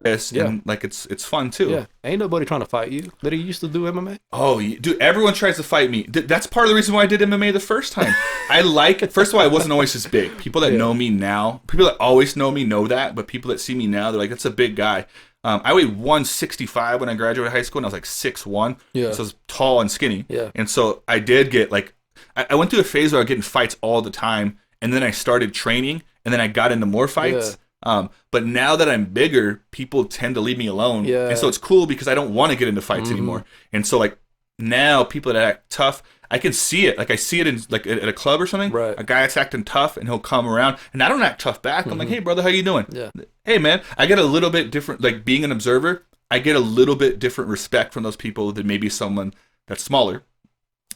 Yes, and like it's fun too. Yeah, ain't nobody trying to fight you. Did he used to do MMA? Oh, dude, everyone tries to fight me. That's part of the reason why I did MMA the first time. I like, first of all, I wasn't always this big. People that know me now, people that always know me know that, but people that see me now, they're like, that's a big guy. I weighed 165 when I graduated high school, and I was like 6'1". Yeah. So I was tall and skinny. Yeah. And so I did get like, I went through a phase where I was getting fights all the time, and then I started training, and then I got into more fights. Yeah. But now that I'm bigger, people tend to leave me alone. Yeah. And so it's cool because I don't want to get into fights anymore. And so like now people that act tough, I can see it. Like I see it in like at a club or something. Right. A guy that's acting tough and he'll come around and I don't act tough back. I'm like, hey brother, how you doing? Yeah. Hey man, I get a little bit different, like being an observer, I get a little bit different respect from those people than maybe someone that's smaller.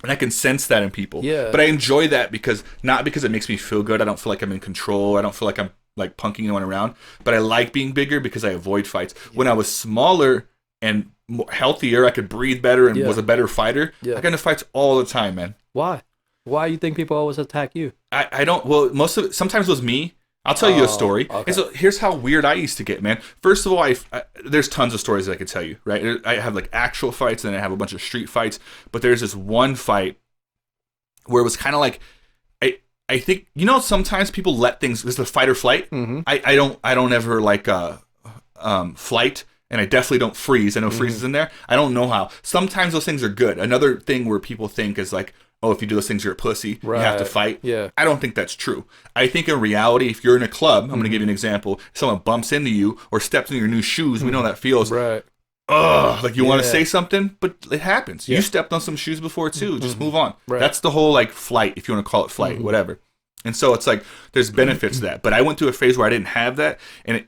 And I can sense that in people. Yeah. But I enjoy that not because it makes me feel good. I don't feel like I'm in control. I don't feel like I'm like punking anyone around. But I like being bigger because I avoid fights. Yeah. When I was smaller and healthier, I could breathe better and was a better fighter. I got into fights all the time, man. Why? Why you think people always attack you? I don't. Well, most of it, sometimes it was me. I'll tell you a story. Okay. And so here's how weird I used to get, man. First of all, there's tons of stories that I could tell you, right? I have like actual fights and then I have a bunch of street fights. But there's this one fight where it was kind of like, I think, you know, sometimes people let things, this is a fight or flight. Mm-hmm. I don't ever like flight, and I definitely don't freeze. I know freeze is in there. I don't know how. Sometimes those things are good. Another thing where people think is like, oh, if you do those things, you're a pussy. Right. You have to fight. Yeah. I don't think that's true. I think in reality, if you're in a club, I'm going to give you an example. If someone bumps into you or steps into your new shoes, we know how that feels. Right. Ugh, like you want to say something, but it happens. Yeah. You stepped on some shoes before too. Just move on. Right. That's the whole like flight, if you want to call it flight, whatever. And so it's like there's benefits to that. But I went through a phase where I didn't have that, and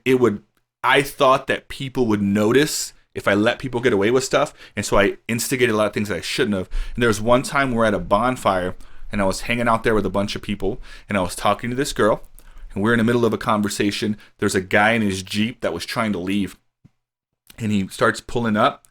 I thought that people would notice if I let people get away with stuff, and so I instigated a lot of things that I shouldn't have. And there was one time we're at a bonfire, and I was hanging out there with a bunch of people, and I was talking to this girl, and we're in the middle of a conversation. There's a guy in his Jeep that was trying to leave. And he starts pulling up,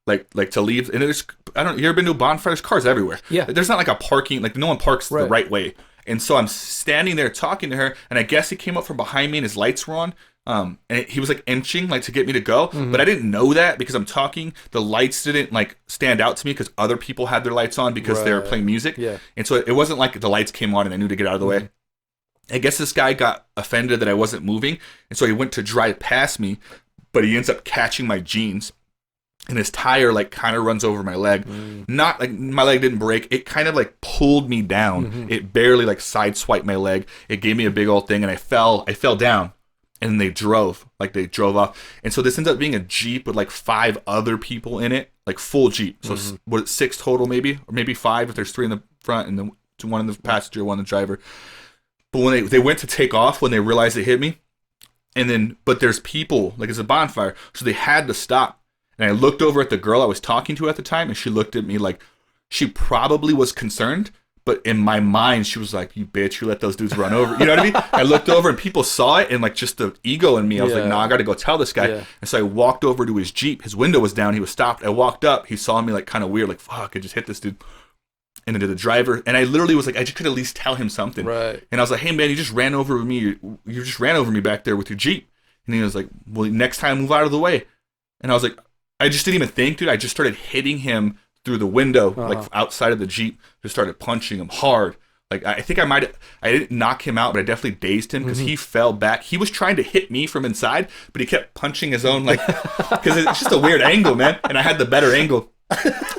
like to leave. And there's, you ever been to a bonfire? There's cars everywhere. Yeah. There's not like a parking, like no one parks the right way. And so I'm standing there talking to her, and I guess he came up from behind me and his lights were on. And he was like inching, like to get me to go. But I didn't know that because I'm talking. The lights didn't like stand out to me because other people had their lights on because they were playing music. Yeah. And so it wasn't like the lights came on and I knew to get out of the way. I guess this guy got offended that I wasn't moving. And so he went to drive past me. But he ends up catching my jeans, and his tire like kind of runs over my leg. Not like my leg didn't break. It kind of like pulled me down. It barely like sideswiped my leg. It gave me a big old thing, and I fell down. And they drove off. And so this ends up being a Jeep with like 5 other people in it, like full Jeep. So what, 6 total maybe, or maybe 5 if there's 3 in the front and then 1 in the passenger, 1 in the driver. But when they went to take off, when they realized they hit me. And then, but there's people, like it's a bonfire, so they had to stop. And I looked over at the girl I was talking to at the time, and she looked at me like she probably was concerned, but in my mind, she was like, you bitch, you let those dudes run over. You know what I mean? I looked over, and people saw it, and like just the ego in me, I was like, nah, I got to go tell this guy. Yeah. And so I walked over to his Jeep. His window was down. He was stopped. I walked up. He saw me like kind of weird, like, fuck, I just hit this dude. And then to the driver, and I literally was like, I just could at least tell him something. Right. And I was like, hey man, you just ran over me. You just ran over me back there with your Jeep. And he was like, well, next time move out of the way. And I was like, I just didn't even think, dude. I just started hitting him through the window, like outside of the Jeep. Just started punching him hard. Like I think I didn't knock him out, but I definitely dazed him because he fell back. He was trying to hit me from inside, but he kept punching his own, like, because it's just a weird angle, man. And I had the better angle.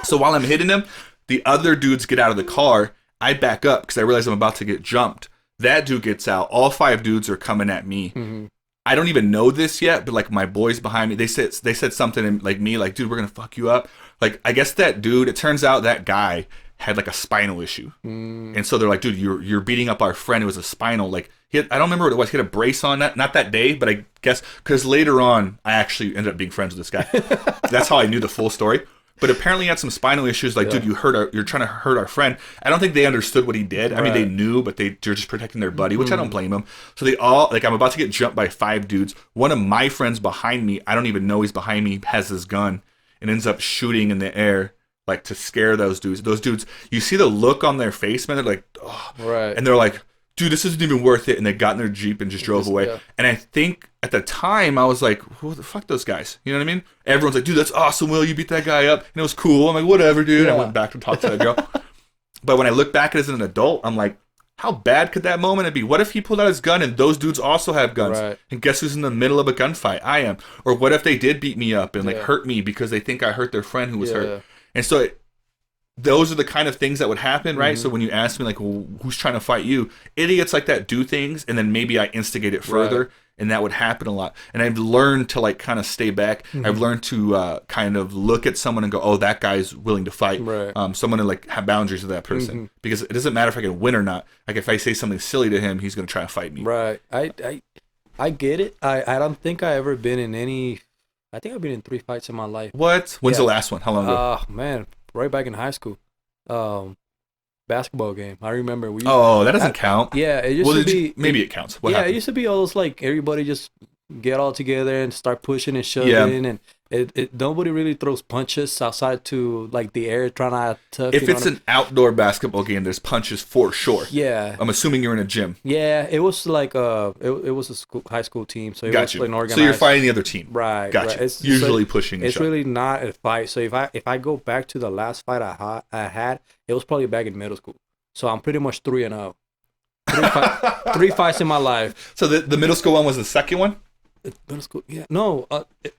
So while I'm hitting him, the other dudes get out of the car. I back up because I realize I'm about to get jumped. That dude gets out. All 5 dudes are coming at me. I don't even know this yet, but like my boys behind me, they said something in, like me, like, dude, we're gonna fuck you up. Like, I guess that dude, it turns out that guy had like a spinal issue, and so they're like, dude, you're beating up our friend. It was a spinal, like I don't remember what it was. He had a brace on, not that day, but I guess because later on I actually ended up being friends with this guy. That's how I knew the full story. But apparently he had some spinal issues. Like, dude, you're trying to hurt our friend. I don't think they understood what he did. I mean, they knew, but they're just protecting their buddy, which I don't blame them. So they all, like, I'm about to get jumped by 5 dudes. One of my friends behind me, I don't even know he's behind me, has his gun and ends up shooting in the air, like, to scare those dudes. Those dudes, you see the look on their face, man. They're like, oh. Right. And they're like, dude, this isn't even worth it. And they got in their Jeep and just drove away. Yeah. And I think at the time, I was like, who the fuck those guys? You know what I mean? Everyone's like, dude, that's awesome, Will. You beat that guy up. And it was cool. I'm like, whatever, dude. Yeah. I went back to talk to that girl. But when I look back as an adult, I'm like, how bad could that moment be? What if he pulled out his gun and those dudes also have guns? Right. And guess who's in the middle of a gunfight? I am. Or what if they did beat me up and like hurt me because they think I hurt their friend who was hurt? And so those are the kind of things that would happen, right? So when you ask me, like, well, who's trying to fight you? Idiots like that do things, and then maybe I instigate it further, and that would happen a lot. And I've learned to, like, kind of stay back. I've learned to kind of look at someone and go, oh, that guy's willing to fight. Right. Someone to, like, have boundaries with that person. Because it doesn't matter if I can win or not. Like, if I say something silly to him, he's going to try to fight me. Right. I get it. I don't think I ever been in any... I think I've been in 3 fights in my life. What? When's the last one? How long ago? Man, right back in high school. Basketball game. I remember we. Oh, that doesn't count. Yeah, it used to be. Maybe it counts. What happened? It used to be all those like everybody just get all together and start pushing and shoving, and it nobody really throws punches outside to like the air trying to tough. If it's an outdoor basketball game, there's punches for sure. Yeah. I'm assuming you're in a gym. Yeah, it was like it was a high school team, so it was like an organized. So you're fighting the other team. Right. Gotcha. Right. It's usually pushing. It's really not a fight. So if I go back to the last fight I had, it was probably back in middle school. So I'm pretty much 3-0. 3 fights in my life. So the middle school one was the second one? Middle school, yeah. No,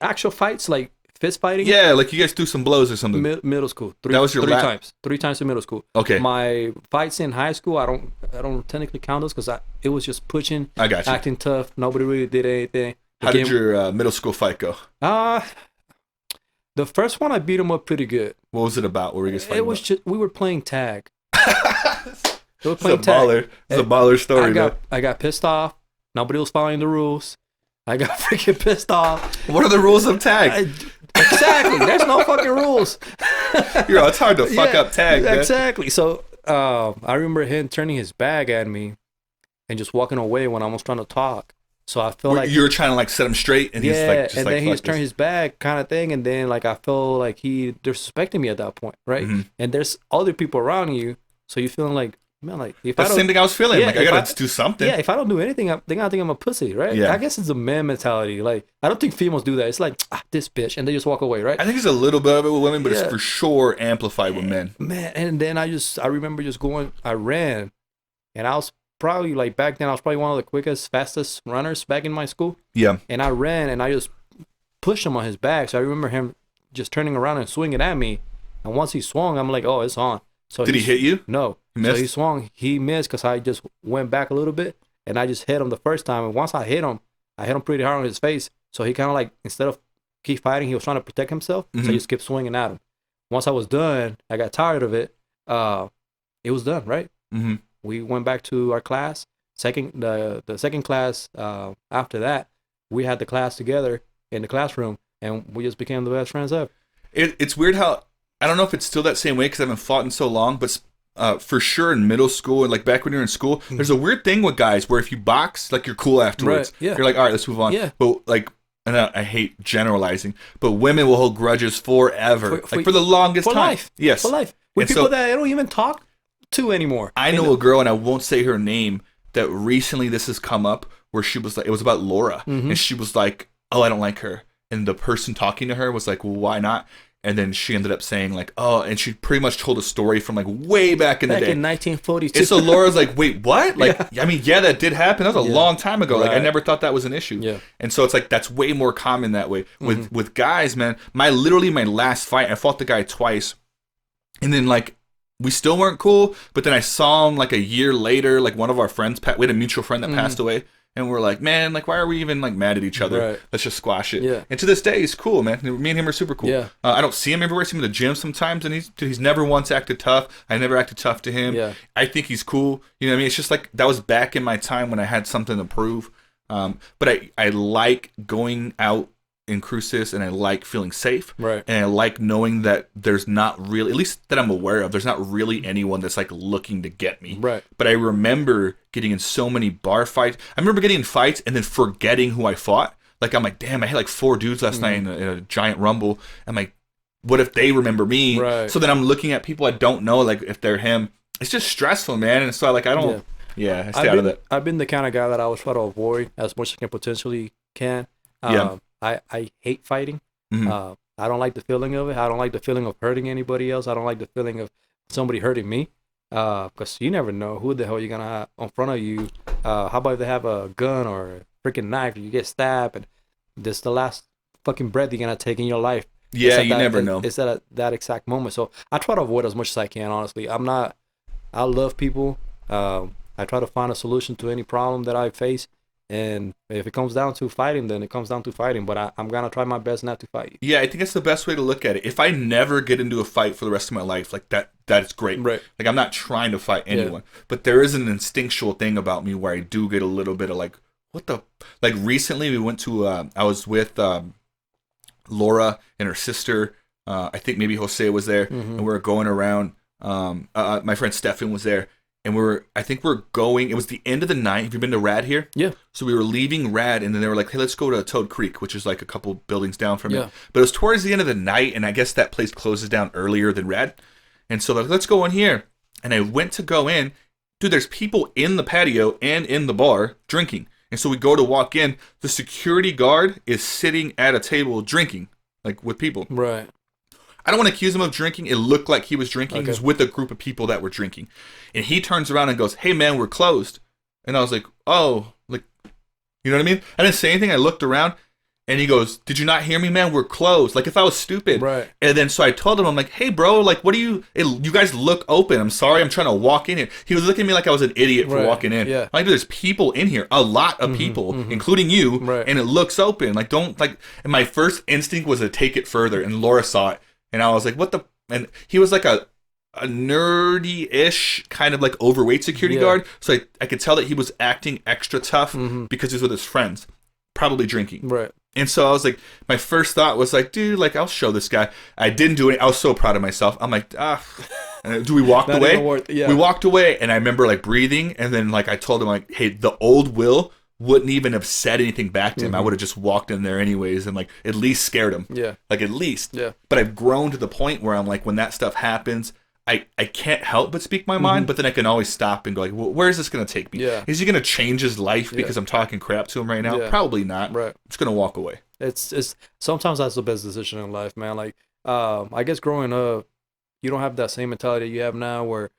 actual fights like fist fighting. Yeah, like you guys threw some blows or something. Middle school. That was your 3 times. 3 times in middle school. Okay. My fights in high school, I don't technically count those because it was just pushing. I got you. Acting tough. Nobody really did anything. How did your middle school fight go? The first one I beat him up pretty good. What was it about? What were you guys fighting? It was just we were playing tag. It's a baller. It's a baller story. I got pissed off. Nobody was following the rules. I got freaking pissed off. What are the rules of tag? Exactly. There's no fucking rules. It's hard to fuck up tag, man. Exactly. So I remember him turning his back at me and just walking away when I was trying to talk. So I felt like you were trying to like set him straight, and he's like, just and like, then he's turned his back, kind of thing, and then like I felt like he disrespected me at that point, right? And there's other people around you, so you're feeling like, man, like if that's the same thing I was feeling. Like I gotta do something. Yeah, if I don't do anything, they're gonna think I'm a pussy, right? Yeah. I guess it's a man mentality. Like I don't think females do that. It's like this bitch, and they just walk away, right? I think it's a little bit of it with women, but it's for sure amplified with men. Man, and then I remember just going. I ran, and I was probably like back then I was probably one of the quickest, fastest runners back in my school. Yeah. And I ran and I just pushed him on his back. So I remember him just turning around and swinging at me. And once he swung, I'm like, oh, it's on. So did he hit you? No. He missed? So he swung. He missed because I just went back a little bit and I just hit him the first time. And once I hit him pretty hard on his face. So he kind of like, instead of keep fighting, he was trying to protect himself. So he just kept swinging at him. Once I was done, I got tired of it. It was done, right? Mm-hmm. We went back to our class. The second class after that, we had the class together in the classroom, and we just became the best friends ever. It's weird how, I don't know if it's still that same way because I haven't fought in so long, but for sure in middle school and like back when you're in school, there's a weird thing with guys where if you box, like you're cool afterwards. Right, yeah. You're like, all right, let's move on. Yeah. But like, and I hate generalizing, but women will hold grudges forever, for the longest time. Life. Yes. For life. With people that I don't even talk to anymore. I know a girl, and I won't say her name, that recently this has come up where she was like, it was about Laura, and she was like, oh, I don't like her. And the person talking to her was like, well, why not? And then she ended up saying like, oh, and she pretty much told a story from like way back in the day. Back in 1942. And so Laura's like, wait, what? Like, I mean, yeah, that did happen. That was a long time ago. Right. Like, I never thought that was an issue. Yeah. And so it's like, that's way more common that way. With guys, man, my last fight, I fought the guy twice. And then like, we still weren't cool, but then I saw him like a year later, like one of our friends, we had a mutual friend that passed away, and we're like, man, like why are we even like mad at each other? Right. Let's just squash it. Yeah. And to this day, he's cool, man. Me and him are super cool. Yeah. I don't see him everywhere. I see him in the gym sometimes, and he's never once acted tough. I never acted tough to him. Yeah. I think he's cool. You know what I mean? It's just like that was back in my time when I had something to prove. But I like going out in cruises, and I like feeling safe, right? And I like knowing that there's not really, at least that I'm aware of, there's not really anyone that's like looking to get me, right? But I remember getting in so many bar fights. I remember getting in fights and then forgetting who I fought. Like I'm like, damn, I had like 4 dudes last night in a giant rumble. I'm like, what if they remember me? Right. So then I'm looking at people I don't know, like if they're him. It's just stressful, man. And so I don't. Yeah, I stay out of that. I've been the kind of guy that I always try to avoid as much as I can potentially can. Yeah. I hate fighting. Mhm. I don't like the feeling of it. I don't like the feeling of hurting anybody else. I don't like the feeling of somebody hurting me. Because you never know who the hell you're gonna have in front of you. How about if they have a gun or a freaking knife? You get stabbed, and this is the last fucking breath you're gonna take in your life. Yeah, you never know. It's at that exact moment. So I try to avoid as much as I can. Honestly, I'm not. I love people. I try to find a solution to any problem that I face. And if it comes down to fighting, then it comes down to fighting. But I'm gonna try my best not to fight. Yeah, I think that's the best way to look at it. If I never get into a fight for the rest of my life, like that's great. Right. Like I'm not trying to fight anyone, but there is an instinctual thing about me where I do get a little bit of like, what the, like recently we went to, I was with Laura and her sister. I think maybe Jose was there, and we were going around. My friend Stefan was there, and I think we're going. It was the end of the night. Have you been to Rad here? Yeah. So we were leaving Rad, and then they were like, "Hey, let's go to Toad Creek," which is like a couple buildings down from it. But it was towards the end of the night, and I guess that place closes down earlier than Rad. And so like, let's go in here. And I went to go in. Dude, there's people in the patio and in the bar drinking. And so we go to walk in. The security guard is sitting at a table drinking, like with people. Right. I don't want to accuse him of drinking. It looked like he was drinking. Okay. He was with a group of people that were drinking. And he turns around and goes, "Hey, man, we're closed." And I was like, "Oh, like, you know what I mean?" I didn't say anything. I looked around, and he goes, "Did you not hear me, man? We're closed." Like if I was stupid. Right. And then so I told him, I'm like, "Hey, bro, like, what do you guys look open. I'm sorry. I'm trying to walk in here." He was looking at me like I was an idiot for walking in. Yeah. Like, there's people in here, a lot of people, including you, and it looks open. Like, don't, like, and my first instinct was to take it further, and Laura saw it. And I was like, "What the?" And he was like a nerdy-ish kind of like overweight security guard. So I could tell that he was acting extra tough because he was with his friends, probably drinking. Right. And so I was like, my first thought was like, dude, like, I'll show this guy. I didn't do it. I was so proud of myself. I'm like, do we walk away? We walked away, and I remember like breathing, and then like I told him like, "Hey, the old Will wouldn't even have said anything back to him. I would have just walked in there anyways and like at least scared him." Yeah. Like at least. Yeah. But I've grown to the point where I'm like, when that stuff happens, I can't help but speak my mind, but then I can always stop and go like, well, where is this going to take me? Yeah. Is he going to change his life because I'm talking crap to him right now? Probably not. Right. I'm just going to walk away. It's sometimes that's the best decision in life, man. Like, I guess growing up, you don't have that same mentality you have now where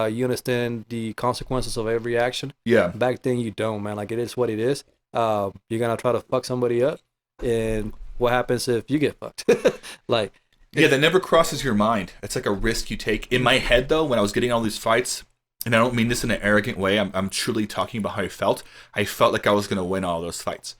you understand the consequences of every action. Yeah. Back then you don't, man. Like, it is what it is. You're going to try to fuck somebody up, and what happens if you get fucked? Like, yeah, that never crosses your mind. It's like a risk you take. In my head, though, when I was getting all these fights, and I don't mean this in an arrogant way, I'm truly talking about how I felt like I was going to win all those fights.